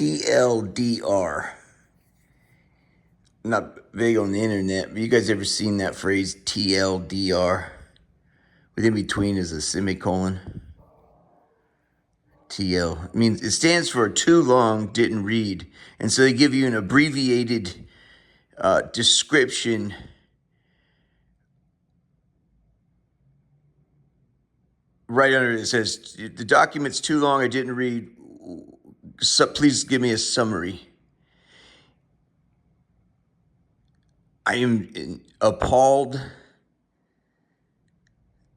TLDR. I'm not big on the internet, but you guys ever seen that phrase TLDR? Within between is a semicolon. TL. It means it stands for too long, didn't read. And so they give you an abbreviated description right under it. It says, the document's too long, I didn't read. So please give me a summary. I am appalled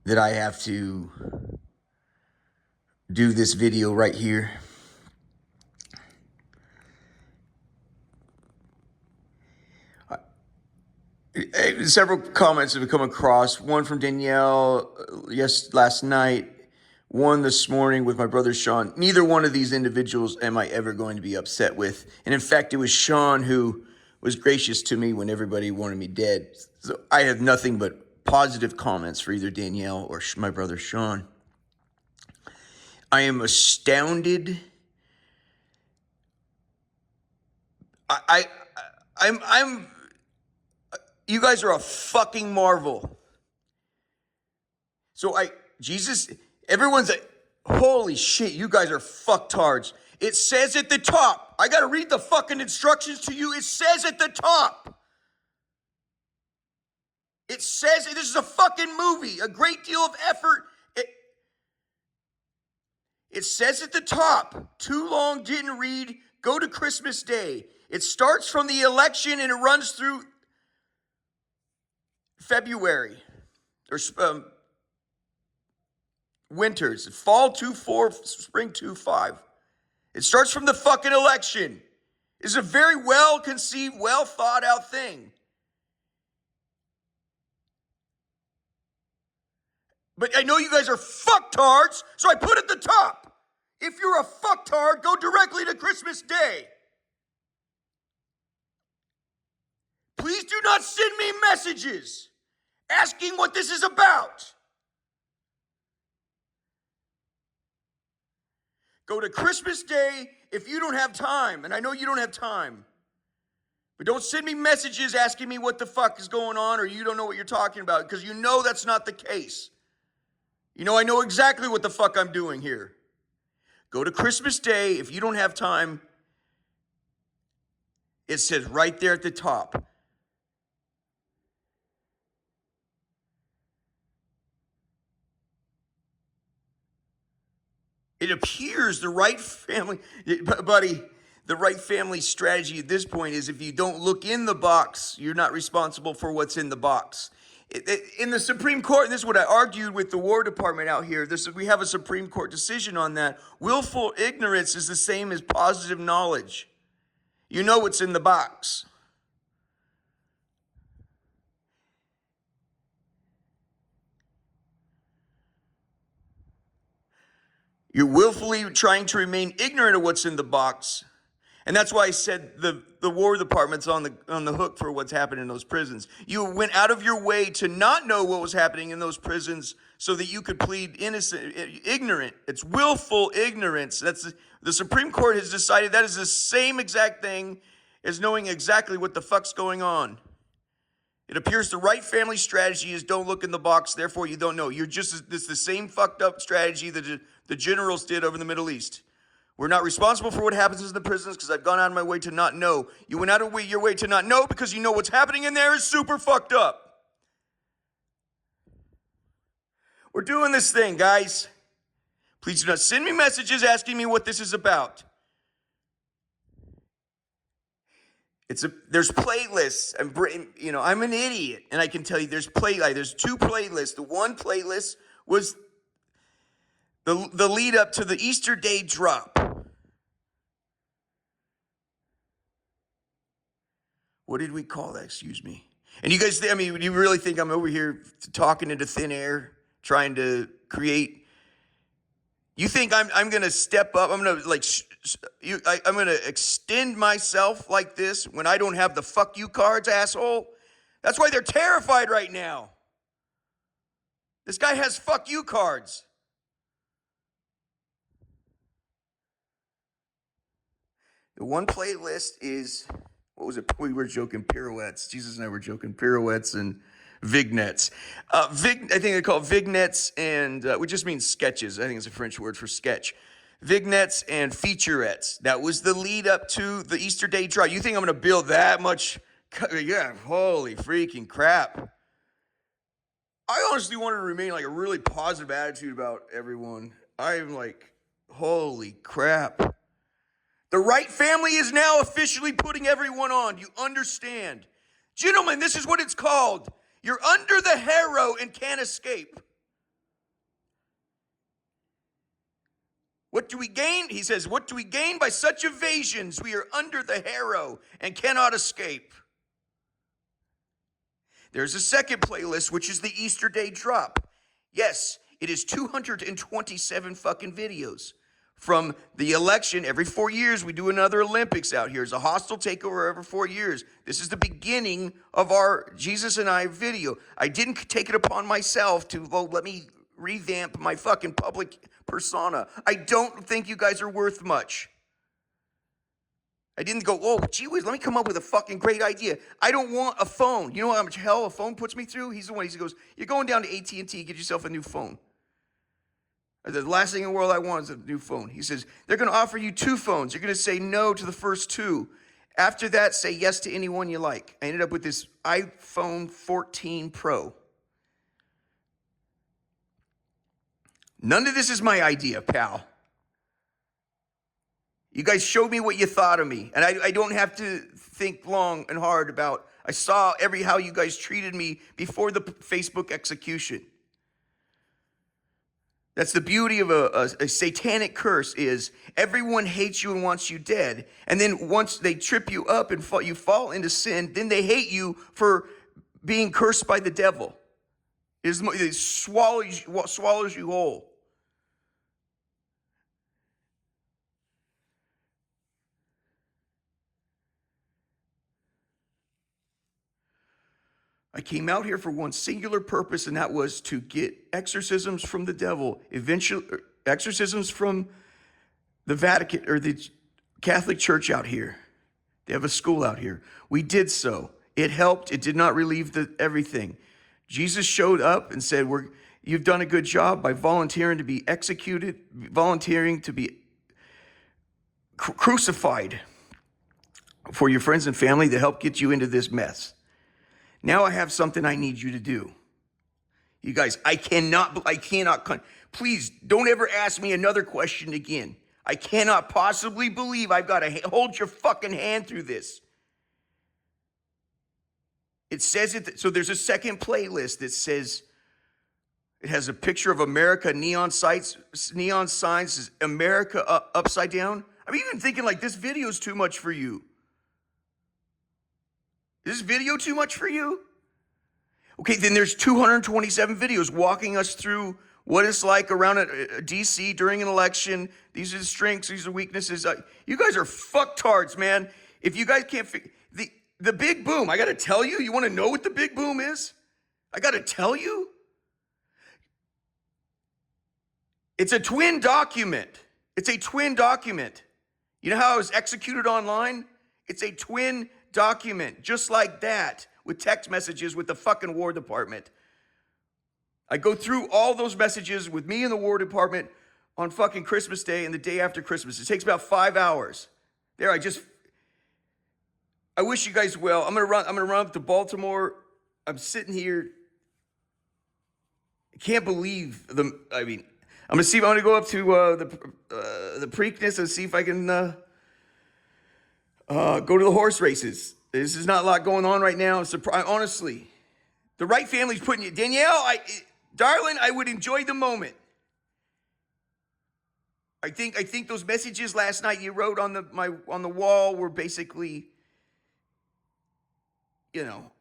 that I have to do this video right here. Several comments have come across. One from Danielle last night. One this morning with my brother Sean. Neither one of these individuals am I ever going to be upset with. And in fact, it was Sean who was gracious to me when everybody wanted me dead. So I have nothing but positive comments for either Danielle or my brother Sean. I am astounded. I'm you guys are a fucking marvel. So everyone's like, holy shit, you guys are fucktards. It says at the top, I gotta read the fucking instructions to you. It says at the top. It says, this is a fucking movie, a great deal of effort. It says at the top, too long, didn't read, go to Christmas Day. It starts from the election and it runs through February, or winters, fall 2-4, spring 2-5. It starts from the fucking election. It's a very well-conceived, well-thought-out thing. But I know you guys are fucktards, so I put at the top. If you're a fucktard, go directly to Christmas Day. Please do not send me messages asking what this is about. Go to Christmas Day if you don't have time, and I know you don't have time. But don't send me messages asking me what the fuck is going on or you don't know what you're talking about, because you know that's not the case. You know I know exactly what the fuck I'm doing here. Go to Christmas Day if you don't have time. It says right there at the top. It appears the right family, buddy, the right family strategy at this point is if you don't look in the box, you're not responsible for what's in the box. In the Supreme Court, and this is what I argued with the War Department out here, we have a Supreme Court decision on that. Willful ignorance is the same as positive knowledge. You know what's in the box. You're willfully trying to remain ignorant of what's in the box. And that's why I said the War Department's on the hook for what's happening in those prisons. You went out of your way to not know what was happening in those prisons so that you could plead ignorant. It's willful ignorance. The Supreme Court has decided that is the same exact thing as knowing exactly what the fuck's going on. It appears the right family strategy is don't look in the box, therefore you don't know. It's the same fucked up strategy that the generals did over in the Middle East. We're not responsible for what happens in the prisons because I've gone out of my way to not know. You went out of your way to not know because you know what's happening in there is super fucked up. We're doing this thing, guys. Please do not send me messages asking me what this is about. There's playlists. I'm an idiot, and I can tell you there's two playlists. The one playlist was the lead up to the Easter Day drop. What did we call that? Excuse me. And you guys, you really think I'm over here talking into thin air, trying to create? You think I'm going to step up? I'm going to I'm going to extend myself like this when I don't have the fuck you cards, asshole? That's why they're terrified right now. This guy has fuck you cards. The one playlist is, what was it? We were joking pirouettes. Jesus and I were joking pirouettes and vignettes. I think they call it vignettes, and which just means sketches. I think it's a French word for sketch. Vignettes and featurettes. That was the lead up to the Easter Day Drive. You think I'm going to build that much? Yeah, holy freaking crap. I honestly wanted to remain like a really positive attitude about everyone. I'm like, holy crap. The Wright family is now officially putting everyone on. Do you understand? Gentlemen, this is what it's called. You're under the harrow and can't escape. What do we gain? He says, what do we gain by such evasions? We are under the harrow and cannot escape. There's a second playlist, which is the Easter Day Drop. Yes, it is 227 fucking videos. From the election, every 4 years, we do another Olympics out here. It's a hostile takeover every 4 years. This is the beginning of our Jesus and I video. I didn't take it upon myself to, well, let me revamp my fucking public persona. I don't think you guys are worth much. I didn't go, oh, gee whiz, let me come up with a fucking great idea. I don't want a phone. You know how much hell a phone puts me through? He's the one, he goes, you're going down to AT&T, get yourself a new phone. The last thing in the world I want is a new phone. He says, they're going to offer you 2 phones. You're going to say no to the first 2. After that, say yes to any one you like. I ended up with this iPhone 14 Pro. None of this is my idea, pal. You guys showed me what you thought of me, and I don't have to think long and hard about, I saw how you guys treated me before the Facebook execution. That's the beauty of a satanic curse is everyone hates you and wants you dead. And then once they trip you up and you fall into sin, then they hate you for being cursed by the devil. It swallows you whole. I came out here for one singular purpose, and that was to get exorcisms from the devil, eventually exorcisms from the Vatican or the Catholic Church out here. They have a school out here. We did so. It helped. It did not relieve everything. Jesus showed up and said, you've done a good job by volunteering to be executed, volunteering to be crucified for your friends and family to help get you into this mess. Now I have something I need you to do. You guys, I cannot, please don't ever ask me another question again. I cannot possibly believe I've got to hold your fucking hand through this. It says it, so there's a second playlist that says, it has a picture of America, neon signs, says America upside down. I'm even thinking like this video is too much for you. Is this video too much for you? Okay, then there's 227 videos walking us through what it's like around D.C. during an election. These are the strengths, these are weaknesses. You guys are fucktards, man. If you guys can't figure... The big boom, I got to tell you, you want to know what the big boom is? I got to tell you? It's a twin document. It's a twin document. You know how it was executed online? It's a twin document, just like that, with text messages with the fucking War Department. I go through all those messages with me in the War Department on fucking Christmas Day and the day after Christmas. It takes about 5 hours. There, I wish you guys well. I'm gonna run up to Baltimore. I'm sitting here. I can't believe I'm gonna see if I'm gonna go up to the Preakness and see if I can go to the horse races. This is not a lot going on right now. Honestly, the Wright family's putting you, Danielle. Darling, I would enjoy the moment. I think those messages last night you wrote on the wall were basically,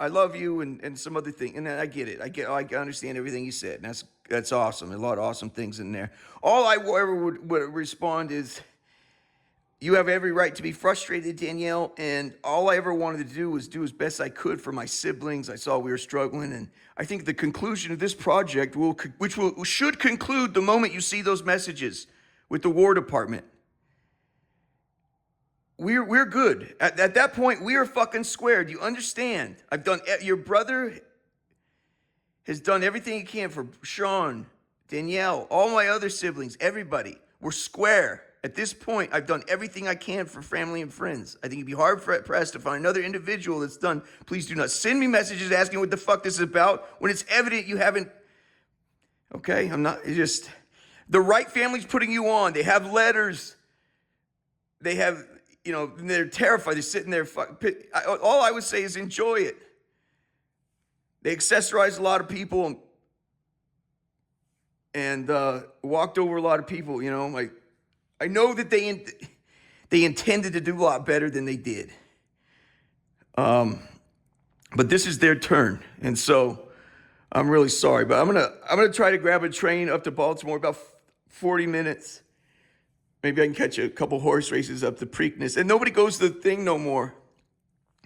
I love you and some other thing. And I get it. I understand everything you said. And that's awesome. A lot of awesome things in there. All I ever would respond is, you have every right to be frustrated, Danielle. And all I ever wanted to do was do as best I could for my siblings. I saw we were struggling. And I think the conclusion of this project should conclude the moment you see those messages with the War Department. we're good. At that point, we are fucking squared. You understand? Your brother has done everything he can for Sean, Danielle, all my other siblings, everybody. We're square. At this point, I've done everything I can for family and friends. I think it'd be hard pressed to find another individual that's done. Please do not send me messages asking what the fuck this is about when it's evident you haven't. Okay, I'm not, it's just, the right family's putting you on. They have letters. They have, they're terrified. They're sitting there. All I would say is enjoy it. They accessorized a lot of people and walked over a lot of people, like, I know that they intended to do a lot better than they did. But this is their turn. And so I'm really sorry, but I'm gonna try to grab a train up to Baltimore, about 40 minutes. Maybe I can catch a couple horse races up to Preakness. And nobody goes to the thing no more.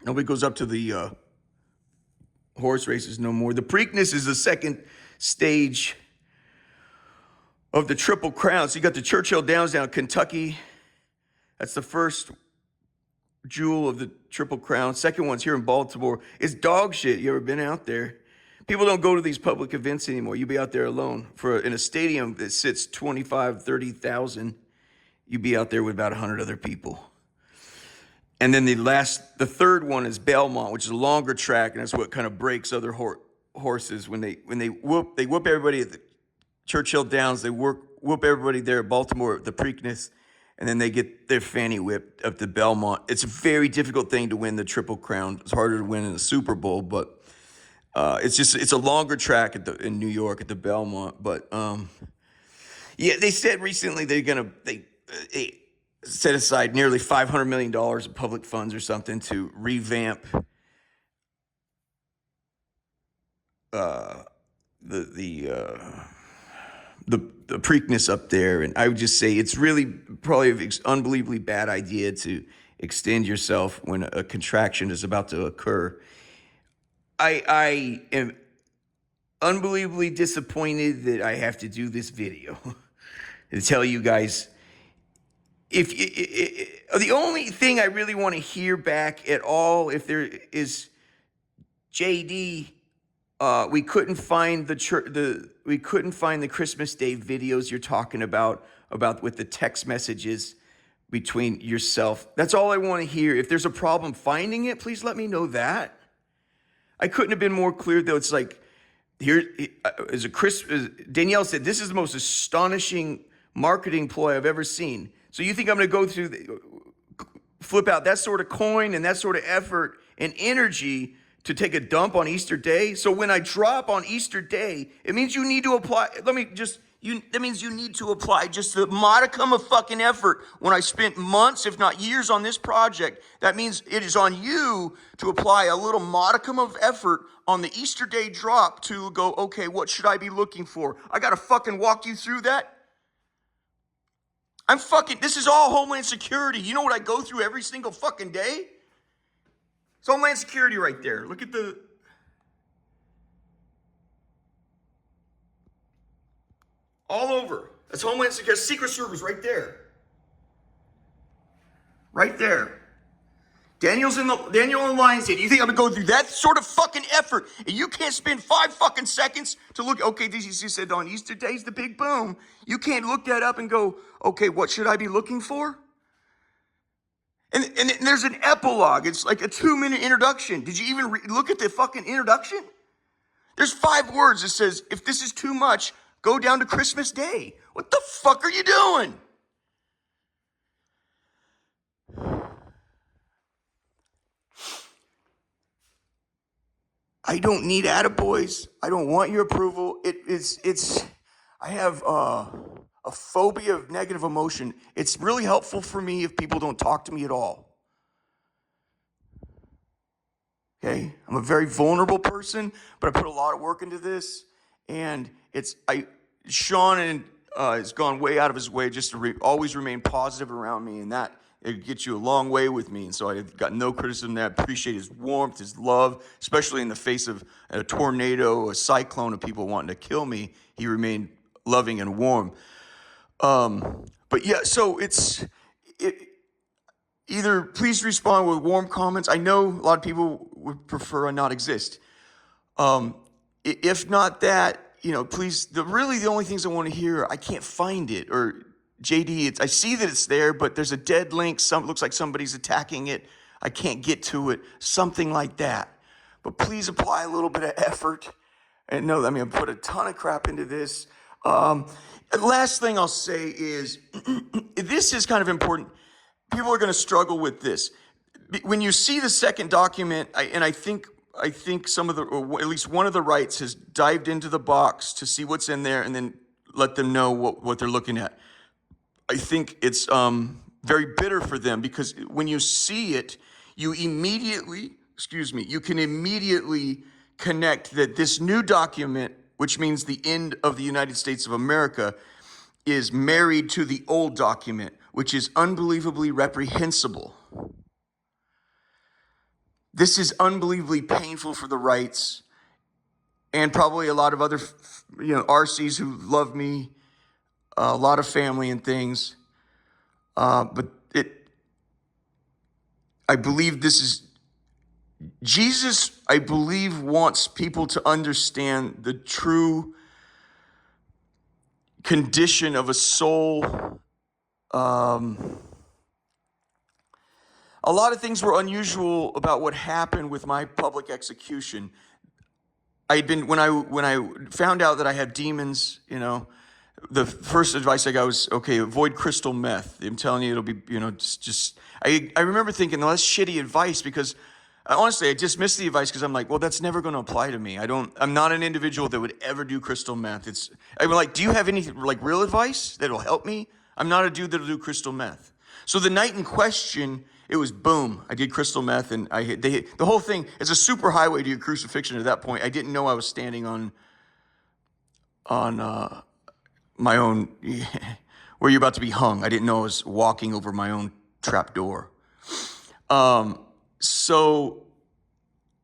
Nobody goes up to the horse races no more. The Preakness is the second stage of the Triple Crown. So you got the Churchill Downs down in Kentucky. That's the first jewel of the Triple Crown. Second one's here in Baltimore. It's dog shit. You ever been out there? People don't go to these public events anymore. You be out there alone. In a stadium that sits 25, 30,000, you be out there with about 100 other people. And then the third one is Belmont, which is a longer track, and that's what kind of breaks other horses when they whoop everybody at the Churchill Downs. They whoop everybody there at Baltimore at the Preakness, and then they get their fanny whipped up to Belmont. It's a very difficult thing to win the Triple Crown. It's harder to win in the Super Bowl, but it's a longer track in New York at the Belmont. But yeah, they said recently they set aside nearly $500 million of public funds or something to revamp the Preakness up there. And I would just say it's really probably an unbelievably bad idea to extend yourself when a contraction is about to occur. I am unbelievably disappointed that I have to do this video to tell you guys, the only thing I really want to hear back at all, if there is JD, we couldn't find the Christmas Day videos you're talking about with the text messages between yourself. That's all I want to hear. If there's a problem finding it, please let me know that. I couldn't have been more clear, though. It's like, Danielle said, this is the most astonishing marketing ploy I've ever seen. So you think I'm going to go flip out that sort of coin and that sort of effort and energy to take a dump on Easter Day? So when I drop on Easter Day, it means you need to apply. That means you need to apply just the modicum of fucking effort. When I spent months, if not years, on this project, that means it is on you to apply a little modicum of effort on the Easter Day drop to go, okay, what should I be looking for? I got to fucking walk you through that? This is all Homeland Security. You know what I go through every single fucking day? It's Homeland Security right there. Look at all over. That's Homeland Security. Secret Service right there. Right there. Daniel and Lions said, you think I'm going to go through that sort of fucking effort and you can't spend 5 fucking seconds to look, okay, DCC said on Easter Day's the big boom. You can't look that up and go, okay, what should I be looking for? And there's an epilogue. It's like a 2-minute introduction. Did you even look at the fucking introduction? There's 5 words that says, if this is too much, go down to Christmas Day. What the fuck are you doing? I don't need attaboys. I don't want your approval. I have a phobia of negative emotion. It's really helpful for me if people don't talk to me at all. Okay? I'm a very vulnerable person, but I put a lot of work into this. And Sean has gone way out of his way just to always remain positive around me, and that it gets you a long way with me. And so I've got no criticism there. I appreciate his warmth, his love, especially in the face of a tornado, a cyclone of people wanting to kill me. He remained loving and warm. But yeah, so either please respond with warm comments. I know a lot of people would prefer a not exist. If not that, please, really the only things I want to hear, I can't find it. Or JD, I see that it's there, but there's a dead link. Looks like somebody's attacking it. I can't get to it. Something like that. But please apply a little bit of effort. And no, I put a ton of crap into this. Last thing I'll say is, this is kind of important. People are going to struggle with this. When you see the second document, I think some of or at least one of the rights has dived into the box to see what's in there and then let them know what they're looking at. I think it's very bitter for them, because when you see it, you can immediately connect that this new document, which means the end of the United States of America, is married to the old document, which is unbelievably reprehensible. This is unbelievably painful for the rights, and probably a lot of other, RCs who love me, a lot of family and things. But I believe this is, Jesus, I believe, wants people to understand the true condition of a soul. A lot of things were unusual about what happened with my public execution. When I found out that I had demons, the first advice I got was, okay, avoid crystal meth. I'm telling you, it'll be, I remember thinking, well, that's shitty advice, because honestly, I dismissed the advice because I'm like, well, that's never going to apply to me. I'm not an individual that would ever do crystal meth. I'm like, do you have any real advice that'll help me? I'm not a dude that'll do crystal meth. So the night in question, it was boom. I did crystal meth, and the whole thing is a super highway to your crucifixion at that point. I didn't know I was standing on my own, where you're about to be hung. I didn't know I was walking over my own trap door. So,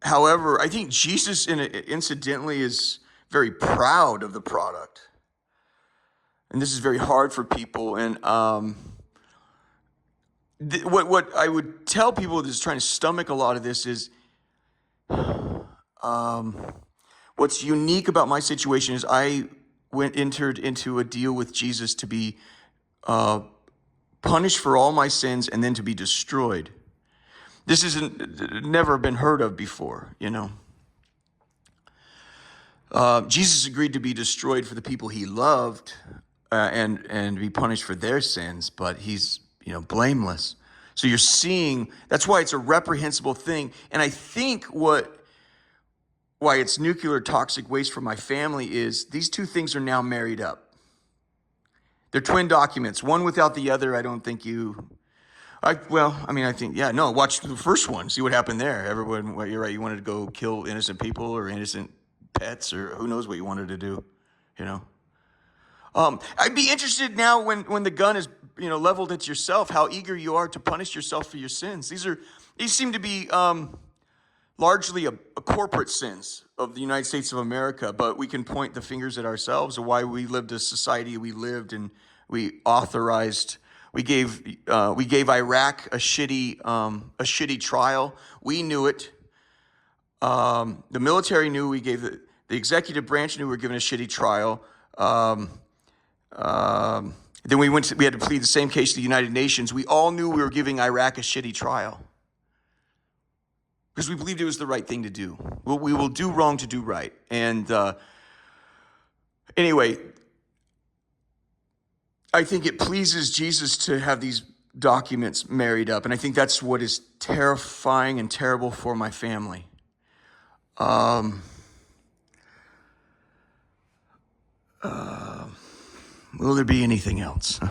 however, I think Jesus, incidentally, is very proud of the product. And this is very hard for people. And what I would tell people that's trying to stomach a lot of this is, what's unique about my situation is I entered into a deal with Jesus to be punished for all my sins and then to be destroyed. This isn't never been heard of before, Jesus agreed to be destroyed for the people he loved, and be punished for their sins, but he's blameless. So you're seeing, that's why it's a reprehensible thing. And I think why it's nuclear toxic waste for my family is these two things are now married up. They're twin documents, one without the other. I don't think I think, watch the first one, see what happened there. Everyone, well, you're right, you wanted to go kill innocent people or innocent pets or who knows what you wanted to do, I'd be interested now when the gun is, leveled at yourself, how eager you are to punish yourself for your sins. These seem to be largely a corporate sins of the United States of America, but we can point the fingers at ourselves of why we lived a society we lived, and we authorized. We gave Iraq a shitty trial. We knew it. The military knew. We gave the executive branch knew we were given a shitty trial. Then we had to plead the same case to the United Nations. We all knew we were giving Iraq a shitty trial because we believed it was the right thing to do. We will do wrong to do right. And anyway, I think it pleases Jesus to have these documents married up. And I think that's what is terrifying and terrible for my family. Will there be anything else? You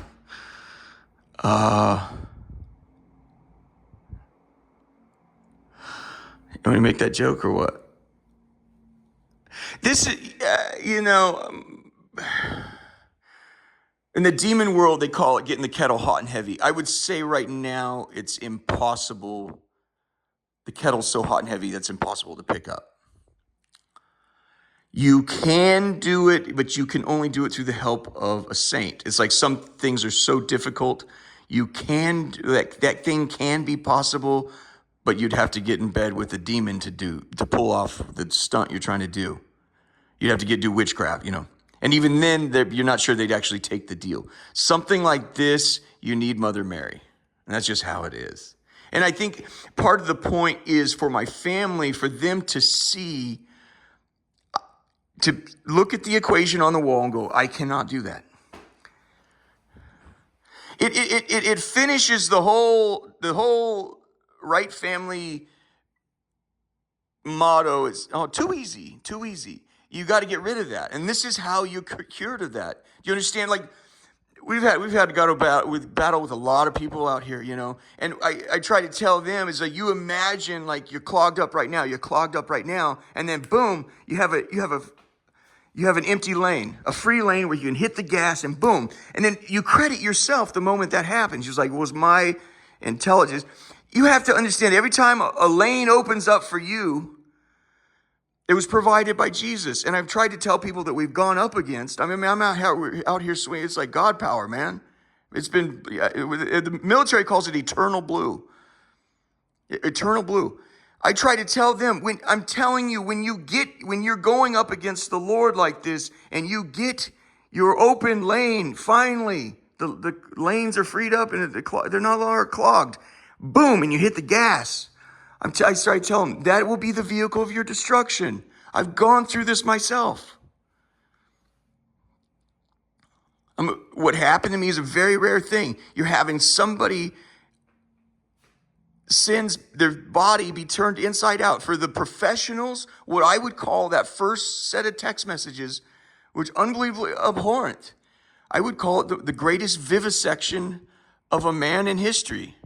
want me to make that joke or what? This is, in the demon world, they call it getting the kettle hot and heavy. I would say right now it's impossible. The kettle's so hot and heavy that's impossible to pick up. You can do it, but you can only do it through the help of a saint. It's like some things are so difficult, You can, that thing can be possible, but you'd have to get in bed with a demon to pull off the stunt you're trying to do. You'd have to do witchcraft, And even then, you're not sure they'd actually take the deal. Something like this, you need Mother Mary. And that's just how it is. And I think part of the point is for my family, for them to see, to look at the equation on the wall and go, I cannot do that. It finishes the whole Wright family motto is, too easy. You got to get rid of that. And this is how you cure to that. Do you understand? Like, we've had to go battle with a lot of people out here, And I try to tell them is that you imagine like you're clogged up right now, and then boom, you have an empty lane, a free lane where you can hit the gas and boom. And then you credit yourself the moment that happens. You're like, it was my intelligence. You have to understand every time a lane opens up for you, it was provided by Jesus. And I've tried to tell people that we've gone up against. I mean, I'm out here swinging. It's like God power, man. It's been, the military calls it eternal blue. Eternal blue. I try to tell them, I'm telling you, when you're going up against the Lord like this and you get your open lane, finally, the lanes are freed up and they're no longer clogged. Boom, and you hit the gas. I try to tell them, that will be the vehicle of your destruction. I've gone through this myself. What happened to me is a very rare thing. You're having somebody sins their body be turned inside out. For the professionals, what I would call that first set of text messages, which unbelievably abhorrent. I would call it the greatest vivisection of a man in history.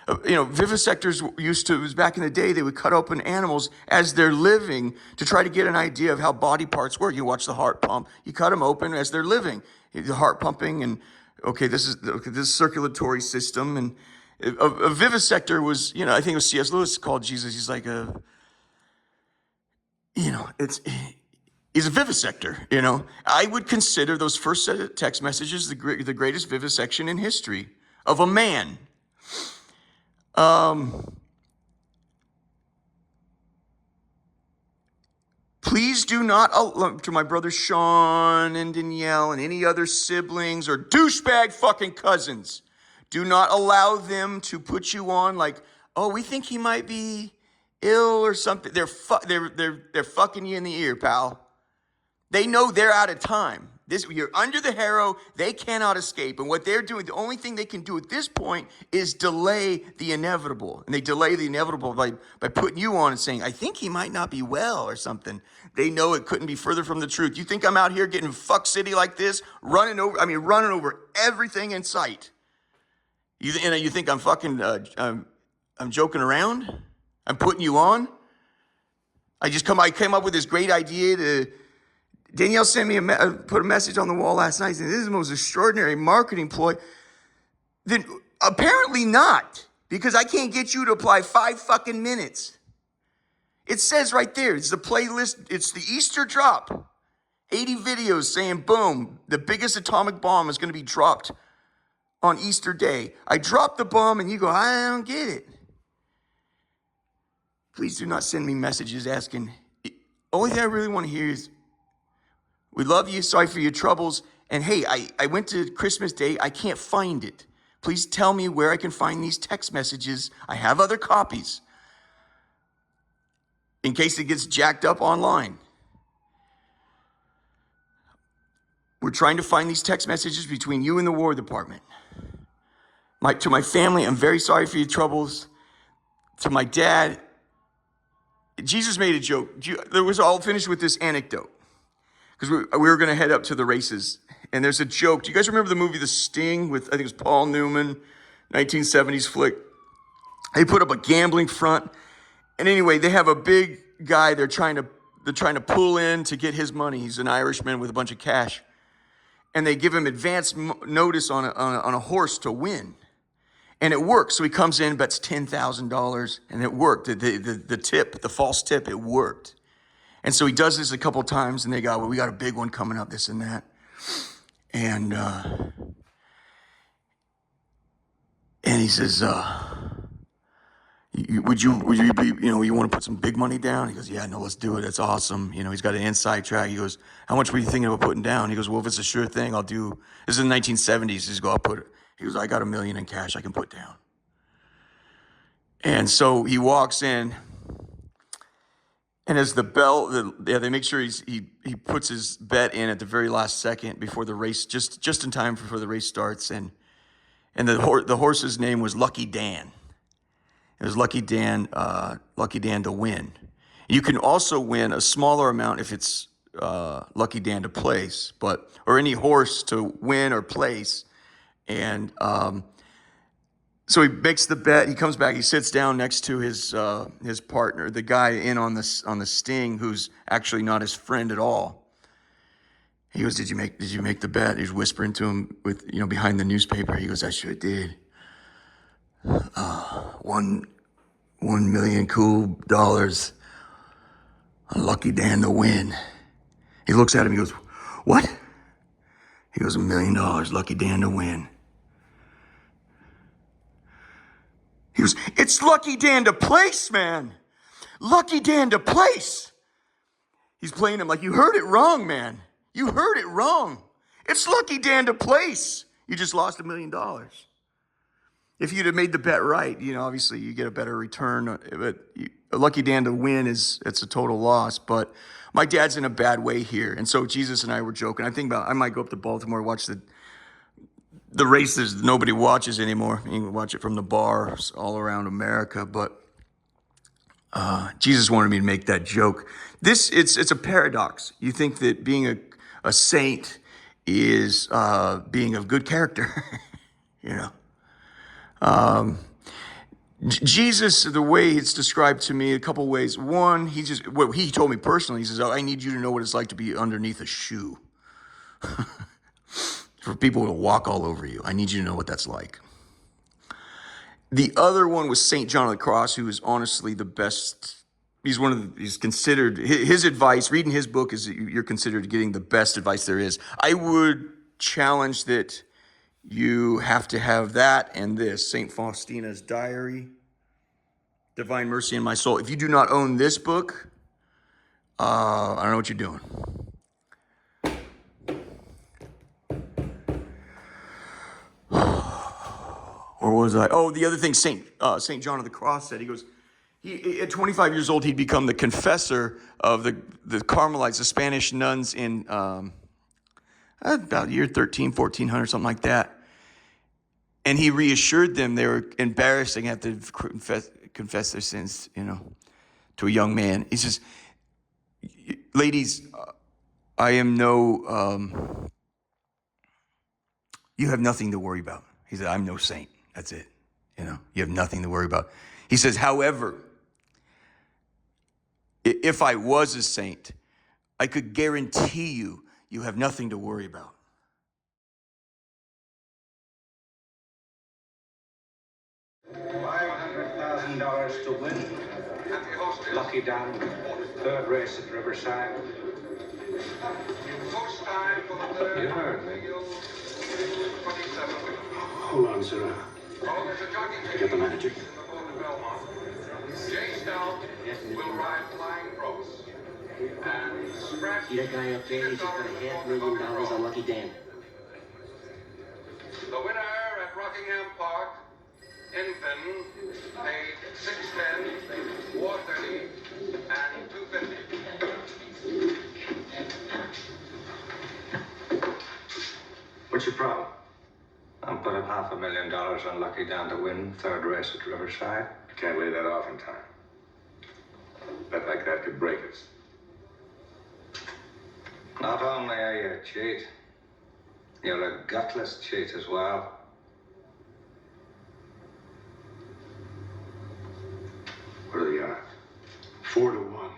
Vivisectors it was back in the day, they would cut open animals as they're living to try to get an idea of how body parts work. You watch the heart pump, you cut them open as they're living. The heart pumping and, this circulatory system. And a vivisector was, I think it was C.S. Lewis called Jesus. He's like he's a vivisector, I would consider those first set of text messages the greatest vivisection in history of a man. Please do not, to my brother Sean and Danielle and any other siblings or douchebag fucking cousins, do not allow them to put you on like, oh, we think he might be ill or something. They're fucking you in the ear, pal. They know they're out of time. You're under the harrow. They cannot escape. And what they're doing, the only thing they can do at this point is delay the inevitable. And they delay the inevitable by putting you on and saying, I think he might not be well or something. They know it couldn't be further from the truth. You think I'm out here getting fuck city like this, running over everything in sight? You think I'm fucking, I'm joking around? I'm putting you on? I came up with this great idea to, Danielle sent me put a message on the wall last night saying, this is the most extraordinary marketing ploy. Then apparently not, because I can't get you to apply 5 fucking minutes. It says right there, it's the playlist, it's the Easter drop. 80 videos saying, boom, the biggest atomic bomb is going to be dropped on Easter Day. I drop the bomb and you go, I don't get it. Please do not send me messages asking. Only thing I really want to hear is, we love you, sorry for your troubles. And hey, I went to Christmas Day, I can't find it. Please tell me where I can find these text messages. I have other copies in case it gets jacked up online. We're trying to find these text messages between you and the War Department. To my family, I'm very sorry for your troubles. To my dad, Jesus made a joke. I'll finish with this anecdote. Because we were going to head up to the races. And there's a joke. Do you guys remember the movie The Sting with, I think it was Paul Newman, 1970s flick? They put up a gambling front. And anyway, they have a big guy they're trying to pull in to get his money. He's an Irishman with a bunch of cash. And they give him advance notice on a horse to win. And it works. So he comes in, bets $10,000, and it worked. The false tip, it worked. And so he does this a couple times, and they go, well, we got a big one coming up, this and that. And he says, would you be, you want to put some big money down? He goes, yeah, no, let's do it. It's awesome. He's got an inside track. He goes, how much were you thinking about putting down? He goes, well, if it's a sure thing, I'll do, this is in the 1970s. He goes, I got $1 million in cash I can put down. And so he walks in, and as the bell, they make sure he puts his bet in at the very last second before the race, just in time before the race starts. And the horse's name was Lucky Dan. It was Lucky Dan to win. You can also win a smaller amount if it's Lucky Dan to place, or any horse to win or place. And so he makes the bet. He comes back. He sits down next to his partner, the guy in on the sting, who's actually not his friend at all. He goes, "Did you make the bet?" He's whispering to him behind the newspaper. He goes, "I sure did. $1 million cool dollars on Lucky Dan to win." He looks at him. He goes, "What?" He goes, $1 million, Lucky Dan to win. He goes, "It's Lucky Dan to place, man. Lucky Dan to place." He's playing him like, "You heard it wrong, man. You heard it wrong. It's Lucky Dan to place. You just lost $1 million. If you'd have made the bet right, obviously you get a better return. But Lucky Dan to win it's a total loss. But my dad's in a bad way here. And so Jesus and I were joking. I might go up to Baltimore, watch the races nobody watches anymore. You can watch it from the bars all around America. But Jesus wanted me to make that joke. It's a paradox. You think that being a saint is being of good character, Jesus, the way it's described to me, a couple ways. One, what he told me personally, he says, "I need you to know what it's like to be underneath a shoe." For people to walk all over you. I need you to know what that's like. The other one was St. John of the Cross, who is honestly the best. He's considered, his advice, reading his book is you're considered getting the best advice there is. I would challenge that you have to have that and this, St. Faustina's Diary, Divine Mercy in My Soul. If you do not own this book, I don't know what you're doing. Or was I? Oh, the other thing St. John of the Cross said, he goes, at 25 years old, he'd become the confessor of the Carmelites, the Spanish nuns in about year 1400, something like that. And he reassured them they were embarrassing, have to confess their sins, to a young man. He says, "Ladies, I am you have nothing to worry about." He said, "I'm no saint. That's it. You have nothing to worry about." He says, "However, if I was a saint, I could guarantee you have nothing to worry about." $500,000 to win. Lucky Dan, third race at Riverside. You heard me. Hold on, sir. Get the manager. Jay Stout will ride Flying Cross. And scratch. That guy up there, he's just got $500,000 on Lucky Dan. The winner at Rockingham Park, Infant, paid $610, $430, and $250. What's your problem? I'm putting $500,000 on Lucky Dan to win third race at Riverside. Can't lay that off in time. Bet like that could break us. Not only are you a cheat, you're a gutless cheat as well. What are the odds? 4 to 1.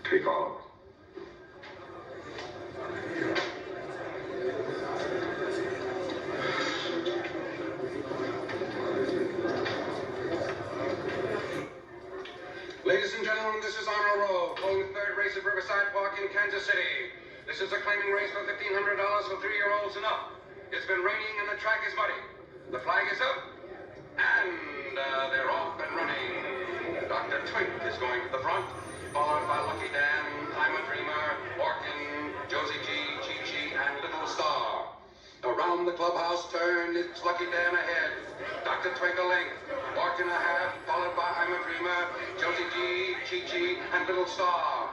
Take all of it. Ladies and gentlemen, this is Honor Roll, going the third race at Riverside Park in Kansas City. This is a claiming race for $1,500 for 3-year-olds and up. It's been raining and the track is muddy. The flag is up, and they're off and running. Dr. Twink is going to the front, followed by Lucky Dan, I'm a Dreamer, Orkin, Josie G, Chi-Chi, and Little Star. Around the clubhouse turn, it's Lucky Dan ahead. Dr. Twink a length, Orkin a half, followed by I'm a Dreamer, Josie G, Chi-Chi, and Little Star.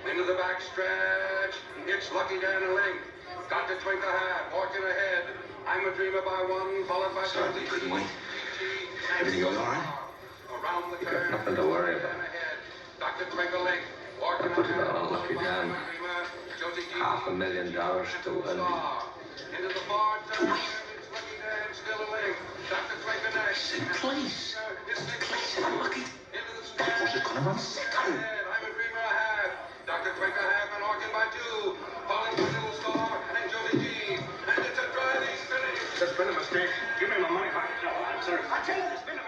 Into the back stretch, it's Lucky Dan a length. Dr. Twink a half, Orkin ahead. I'm a Dreamer by one, followed by Sorry, Josie we couldn't G, wait. Chi-Chi, and Everything goes Little all right? Star. Around the You got curve, nothing to worry Lucky about. Dan ahead. Dr. Twink a length, Orkin I put a it half, on Lucky followed by Dan. I'm a Dreamer, Josie G, $500,000 to Little Wendy. Star. Into the far turn, it's Lucky Dan still a length. Dr. Twink a next. Please. It's Nick Please, I'm lucky. into the That stretch. horse is gonna run second. I'm a Dreamer a half. Dr. Twink a half and Orkin by two. Followed by Little Star and Josie G. And it's a driving finish. There's been a mistake. Give me my money back. No, I'm sorry. I tell you, there's been